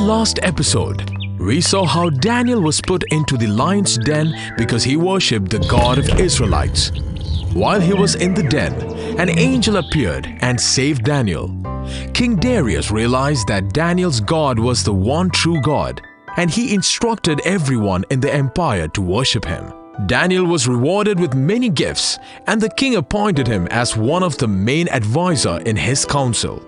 last episode, we saw how Daniel was put into the lion's den because he worshipped the God of Israelites. While he was in the den, an angel appeared and saved Daniel. King Darius realized that Daniel's God was the one true God, and he instructed everyone in the empire to worship him. Daniel was rewarded with many gifts, and the king appointed him as one of the main advisors in his council.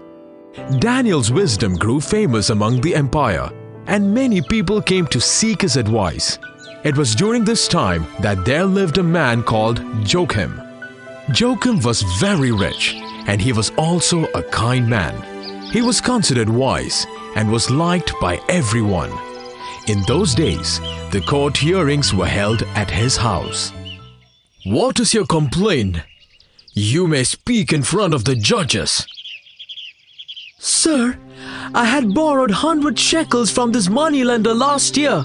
Daniel's wisdom grew famous among the empire, and many people came to seek his advice. It was during this time that there lived a man called Joachim. Joachim was very rich, and he was also a kind man. He was considered wise and was liked by everyone. In those days, the court hearings were held at his house. "What is your complaint? You may speak in front of the judges." "Sir, I had borrowed 100 shekels from this moneylender last year,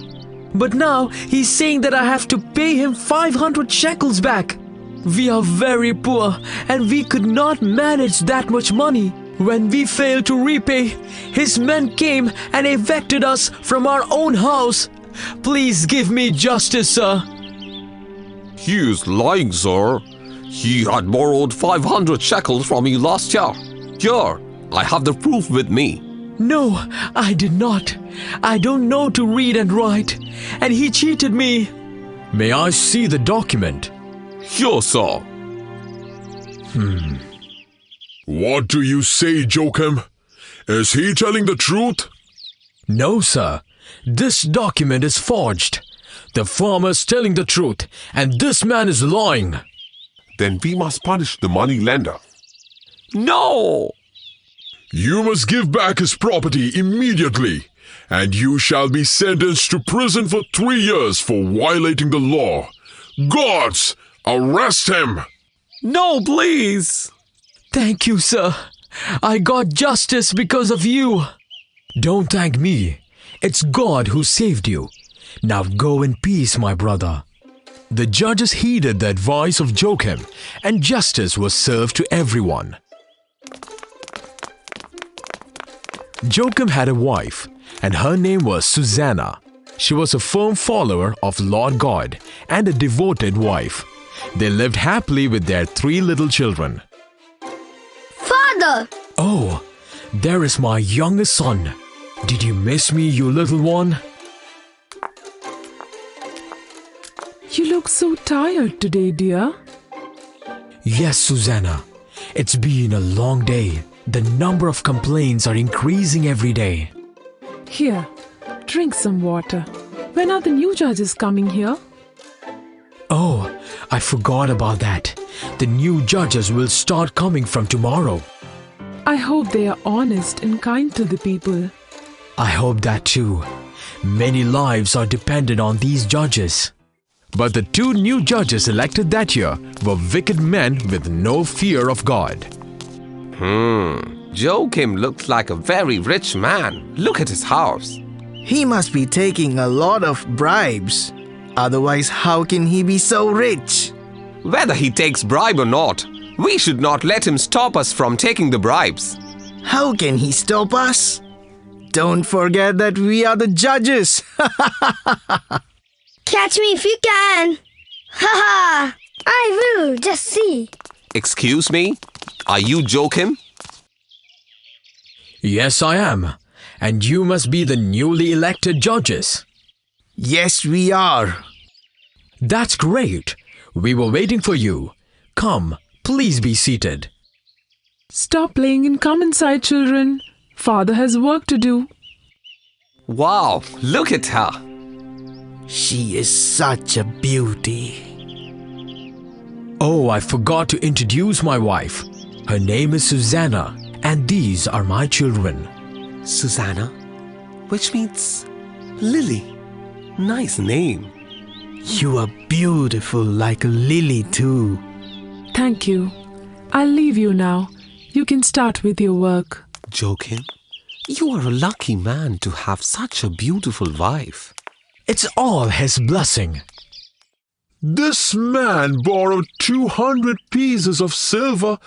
but now he's saying that I have to pay him 500 shekels back. We are very poor and we could not manage that much money. When we failed to repay, his men came and evicted us from our own house. Please give me justice, sir." "He is lying, sir. He had borrowed 500 shekels from you last year. Here, I have the proof with me." "No, I did not. I don't know to read and write, and he cheated me." "May I see the document?" "Here, sir." What do you say, Joachim? Is he telling the truth? "No, sir. This document is forged. The farmer is telling the truth, and this man is lying." "Then we must punish the money lender." "No!" You must give back his property immediately, and you shall be sentenced to prison for 3 years for violating the law. Guards, arrest him! "No, please!" "Thank you, sir. I got justice because of you." "Don't thank me. It's God who saved you. Now go in peace, my brother." The judges heeded the advice of Joachim, and justice was served to everyone. Joachim had a wife, and her name was Susanna. She was a firm follower of Lord God and a devoted wife. They lived happily with their 3 little children. "Father!" "Oh, there is my youngest son. Did you miss me, you little one?" You look so tired today, dear. "Yes, Susanna. It's been a long day. The number of complaints are increasing every day." Here, drink some water. When are the new judges coming here? "Oh, I forgot about that. The new judges will start coming from tomorrow." I hope they are honest and kind to the people. "I hope that too. Many lives are dependent on these judges." But the 2 new judges elected that year were wicked men with no fear of God. Joachim looks like a very rich man. Look at his house. He must be taking a lot of bribes. Otherwise, how can he be so rich? Whether he takes bribe or not, we should not let him stop us from taking the bribes. How can he stop us? Don't forget that we are the judges. "Catch me if you can." "Ha ha! I will, just see." Excuse me? Are you Joachim? "Yes, I am. And you must be the newly elected judges." Yes, we are. "That's great. We were waiting for you. Come, please be seated." Stop playing and come inside, children. Father has work to do. Wow, look at her. She is such a beauty. "Oh, I forgot to introduce my wife. Her name is Susanna, and these are my children." Susanna, which means lily. Nice name. You are beautiful like a lily too. Thank you. I'll leave you now. You can start with your work. Joachim, you are a lucky man to have such a beautiful wife. It's all his blessing. This man borrowed 200 pieces of silver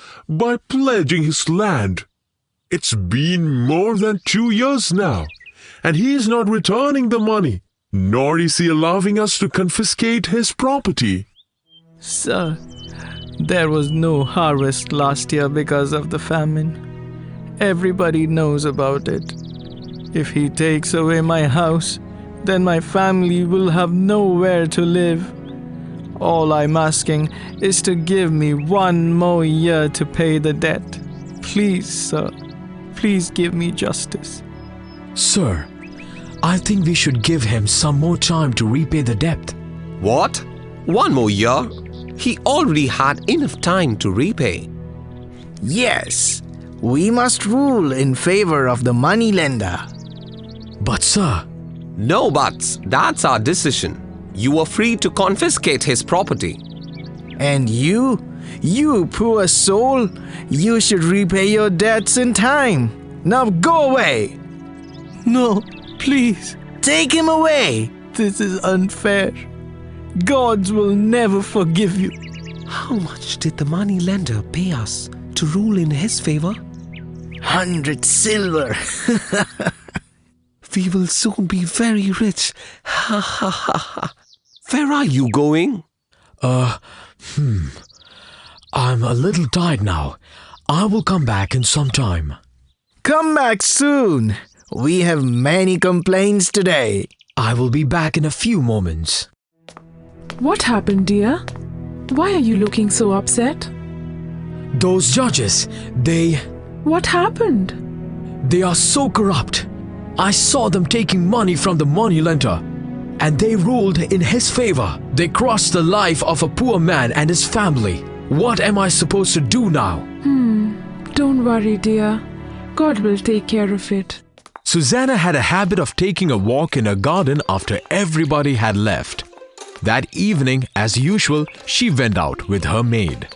by pledging his land. It's been more than 2 years now, and he is not returning the money, nor is he allowing us to confiscate his property. Sir, there was no harvest last year because of the famine. Everybody knows about it. If he takes away my house, then my family will have nowhere to live. All I'm asking is to give me 1 more year to pay the debt. Please, sir, please give me justice. Sir, I think we should give him some more time to repay the debt. What? 1 more year? He already had enough time to repay. Yes, we must rule in favor of the moneylender. But sir, No buts. That's our decision. You are free to confiscate his property. And you poor soul, you should repay your debts in time. Now go away. No, please, take him away. This is unfair. Gods will never forgive you. How much did the money lender pay us to rule in his favor? 100 silver. We will soon be very rich. Ha ha ha ha. Where are you going? I'm a little tired now. I will come back in some time. Come back soon. We have many complaints today. I will be back in a few moments. What happened, dear? Why are you looking so upset? Those judges, What happened? they are so corrupt. I saw them taking money from the moneylender, and they ruled in his favor. They crushed the life of a poor man and his family. What am I supposed to do now? Don't worry, dear. God will take care of it. Susanna had a habit of taking a walk in her garden after everybody had left. That evening, as usual, she went out with her maid.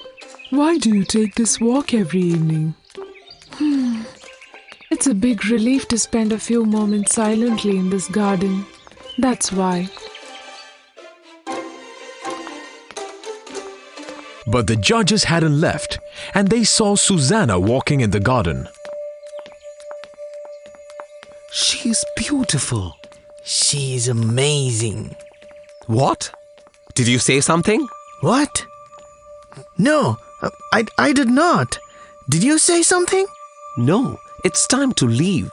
Why do you take this walk every evening? It's a big relief to spend a few moments silently in this garden. That's why. But the judges hadn't left, and they saw Susanna walking in the garden. She's beautiful. She's amazing. What? Did you say something? What? No, I did not. Did you say something? No, it's time to leave.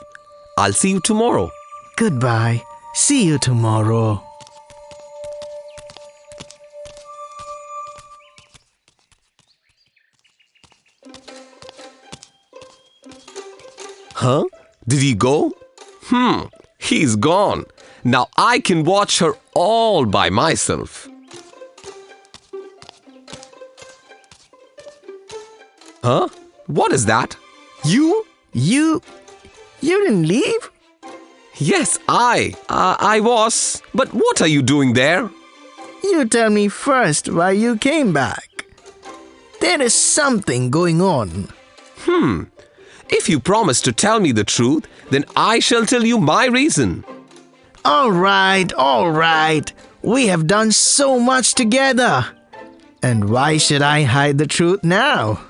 I'll see you tomorrow. Goodbye. See you tomorrow. Huh? Did he go? He's gone. Now I can watch her all by myself. Huh? What is that? You? You didn't leave? Yes, I was. But what are you doing there? You tell me first why you came back. There is something going on. If you promise to tell me the truth, then I shall tell you my reason. All right. We have done so much together. And why should I hide the truth now?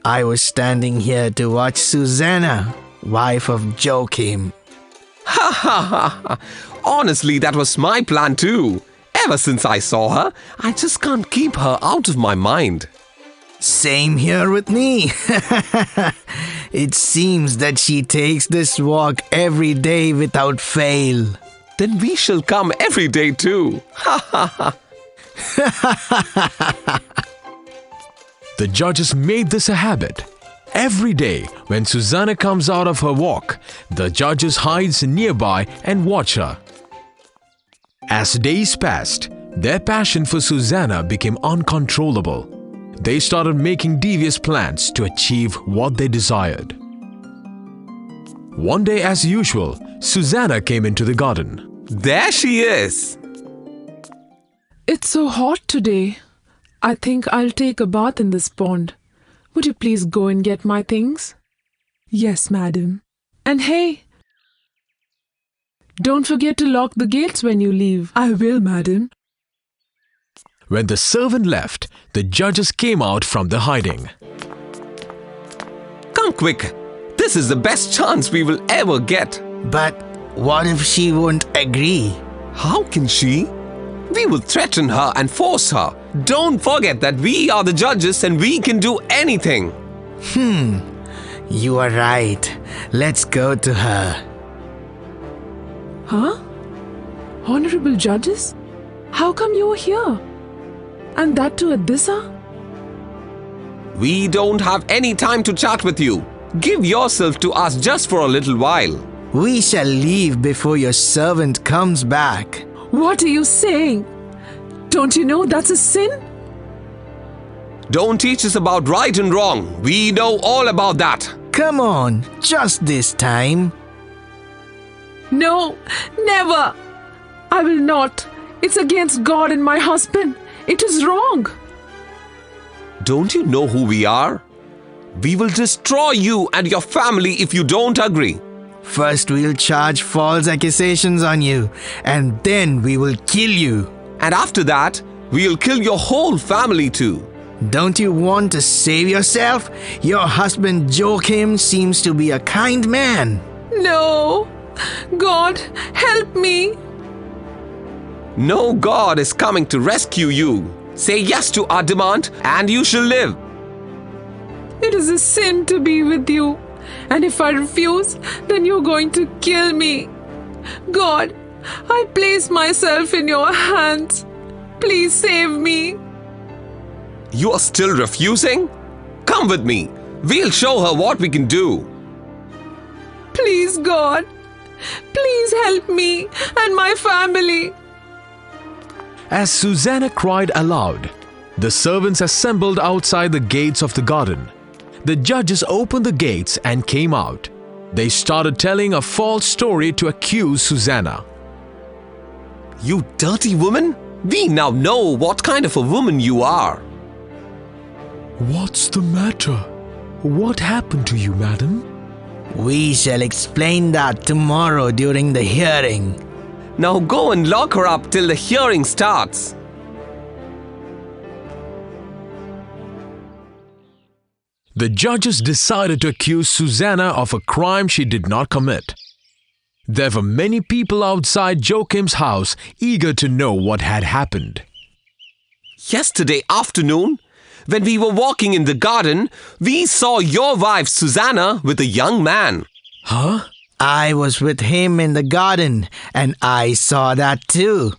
I was standing here to watch Susanna, wife of Joachim. Ha ha ha! Honestly, that was my plan too. Ever since I saw her, I just can't keep her out of my mind. Same here with me. It seems that she takes this walk every day without fail. Then we shall come every day too. Ha ha ha! The judges made this a habit. Every day, when Susanna comes out of her walk, the judges hides nearby and watch her. As days passed, their passion for Susanna became uncontrollable. They started making devious plans to achieve what they desired. One day, as usual, Susanna came into the garden. There she is. It's so hot today. I think I'll take a bath in this pond. Would you please go and get my things? Yes, madam. And hey, don't forget to lock the gates when you leave. I will, madam. When the servant left, the judges came out from the hiding. Come quick. This is the best chance we will ever get. But What if she won't agree? How can she? We will threaten her and force her. Don't forget that we are the judges and we can do anything. You are right. Let's go to her. Huh? Honorable judges? How come you are here? And that too at this hour? We don't have any time to chat with you. Give yourself to us just for a little while. We shall leave before your servant comes back. What are you saying? Don't you know that's a sin? Don't teach us about right and wrong. We know all about that. Come on, just this time. No, never. I will not. It's against God and my husband. It is wrong. Don't you know who we are? We will destroy you and your family if you don't agree. First we'll charge false accusations on you, and then we will kill you. And after that, we'll kill your whole family too. Don't you want to save yourself? Your husband Joachim seems to be a kind man. No. God, help me. No God is coming to rescue you. Say yes to our demand and you shall live. It is a sin to be with you. And if I refuse, then you're going to kill me. God, I place myself in your hands. Please save me. You are still refusing? Come with me. We'll show her what we can do. Please, God. Please help me and my family. As Susanna cried aloud, the servants assembled outside the gates of the garden. The judges opened the gates and came out. They started telling a false story to accuse Susanna. You dirty woman! We now know what kind of a woman you are. What's the matter? What happened to you, madam? We shall explain that tomorrow during the hearing. Now go and lock her up till the hearing starts. The judges decided to accuse Susanna of a crime she did not commit. There were many people outside Joachim's house eager to know what had happened. Yesterday afternoon, when we were walking in the garden, we saw your wife Susanna with a young man. Huh? I was with him in the garden, and I saw that too.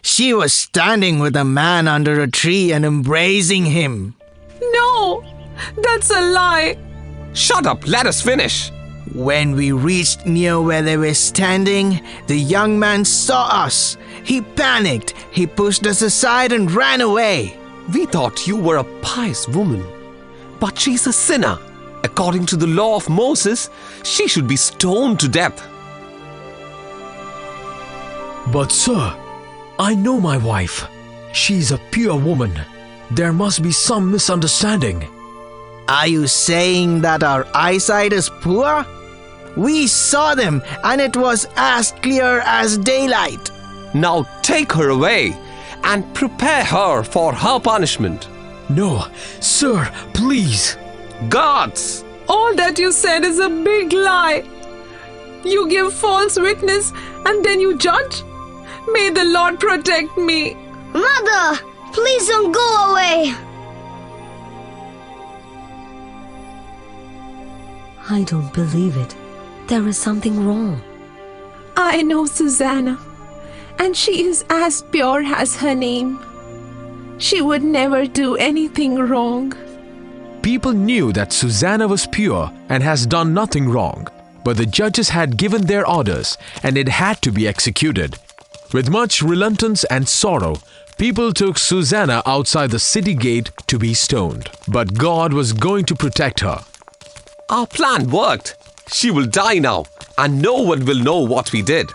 She was standing with a man under a tree and embracing him. No, that's a lie. Shut up, let us finish. When we reached near where they were standing, the young man saw us. He panicked. He pushed us aside and ran away. We thought you were a pious woman, but she's a sinner. According to the law of Moses, she should be stoned to death. But sir, I know my wife. She's a pure woman. There must be some misunderstanding. Are you saying that our eyesight is poor? We saw them, and it was as clear as daylight. Now take her away and prepare her for her punishment. No, sir, please. Gods! All that you said is a big lie. You give false witness and then you judge? May the Lord protect me. Mother, please don't go away. I don't believe it. There is something wrong. I know Susanna, and she is as pure as her name. She would never do anything wrong. People knew that Susanna was pure and has done nothing wrong, but the judges had given their orders and it had to be executed. With much reluctance and sorrow, people took Susanna outside the city gate to be stoned. But God was going to protect her. Our plan worked. She will die now, and no one will know what we did.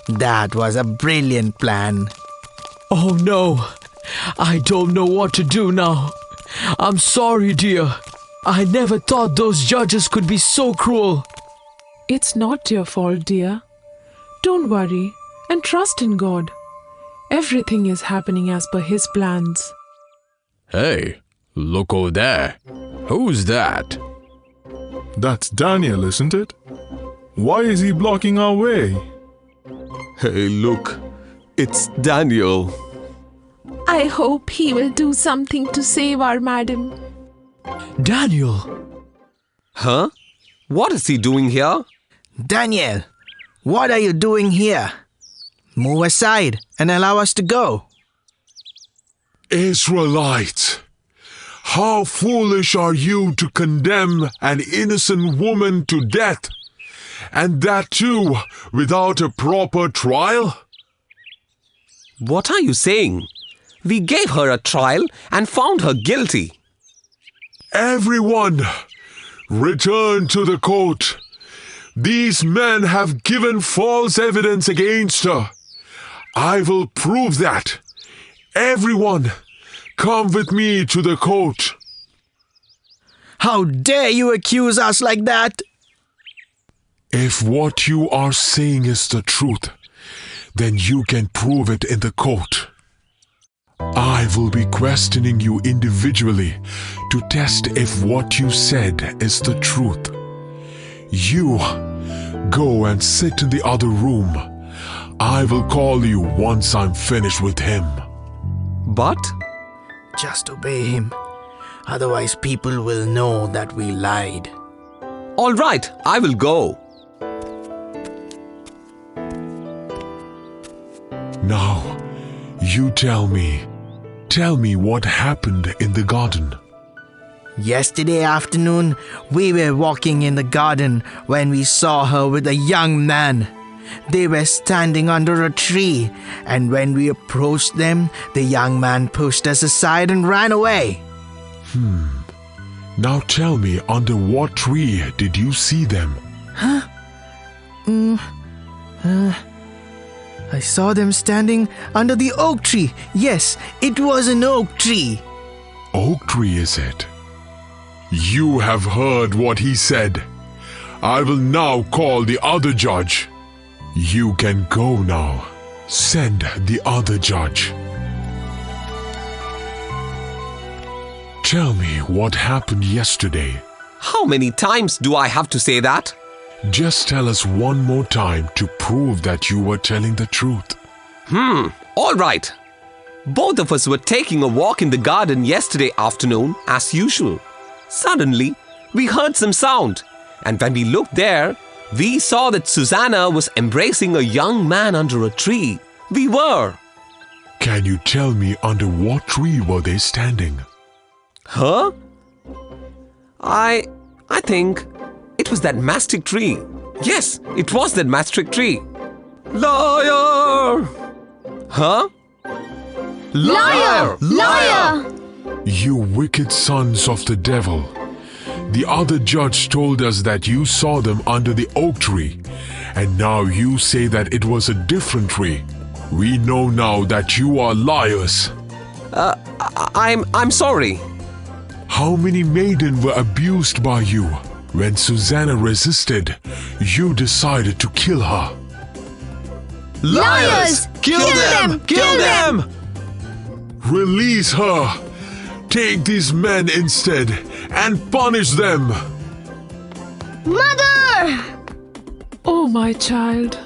That was a brilliant plan. Oh no, I don't know what to do now. I'm sorry, dear. I never thought those judges could be so cruel. It's not your fault, dear. Don't worry and trust in God. Everything is happening as per His plans. Hey, look over there. Who's that? That's Daniel, isn't it? Why is he blocking our way? Hey, look. It's Daniel. I hope he will do something to save our madam. Daniel! Huh? What is he doing here? Daniel, what are you doing here? Move aside and allow us to go. Israelites, how foolish are you to condemn an innocent woman to death, and that too without a proper trial? What are you saying? We gave her a trial and found her guilty. Everyone, return to the court. These men have given false evidence against her. I will prove that. Everyone, come with me to the court. How dare you accuse us like that? If what you are saying is the truth, then you can prove it in the court. I will be questioning you individually to test if what you said is the truth. You go and sit in the other room. I will call you once I'm finished with him. But? Just obey him. Otherwise people will know that we lied. All right, I will go. Now, you tell me what happened in the garden. Yesterday afternoon, we were walking in the garden when we saw her with a young man. They were standing under a tree, and when we approached them, the young man pushed us aside and ran away. Now tell me, under what tree did you see them? I saw them standing under the oak tree. Yes, it was an oak tree. Oak tree, is it? You have heard what he said. I will now call the other judge. You can go now. Send the other judge. Tell me what happened yesterday. How many times do I have to say that? Just tell us one more time to prove that you were telling the truth. All right. Both of us were taking a walk in the garden yesterday afternoon, as usual. Suddenly, we heard some sound, and when we looked there, we saw that Susanna was embracing a young man under a tree. We were. Can you tell me under what tree were they standing? Huh? I think it was that mastic tree. Yes, it was that mastic tree. Liar! Huh? Liar! Liar! You wicked sons of the devil. The other judge told us that you saw them under the oak tree, and now you say that it was a different tree. We know now that you are liars. I'm sorry. How many maidens were abused by you? When Susanna resisted, you decided to kill her. Liars! Kill them! Kill them! Release her! Take these men instead and punish them! Mother! Oh, my child.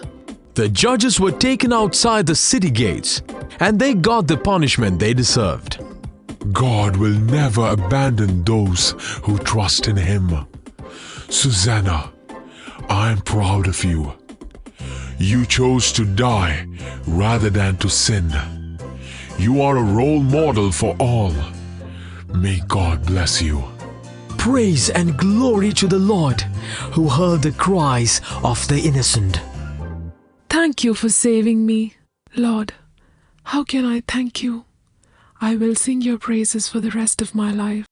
The judges were taken outside the city gates, and they got the punishment they deserved. God will never abandon those who trust in Him. Susanna, I am proud of you. You chose to die rather than to sin. You are a role model for all. May God bless you. Praise and glory to the Lord, who heard the cries of the innocent. Thank you for saving me, Lord. How can I thank you? I will sing your praises for the rest of my life.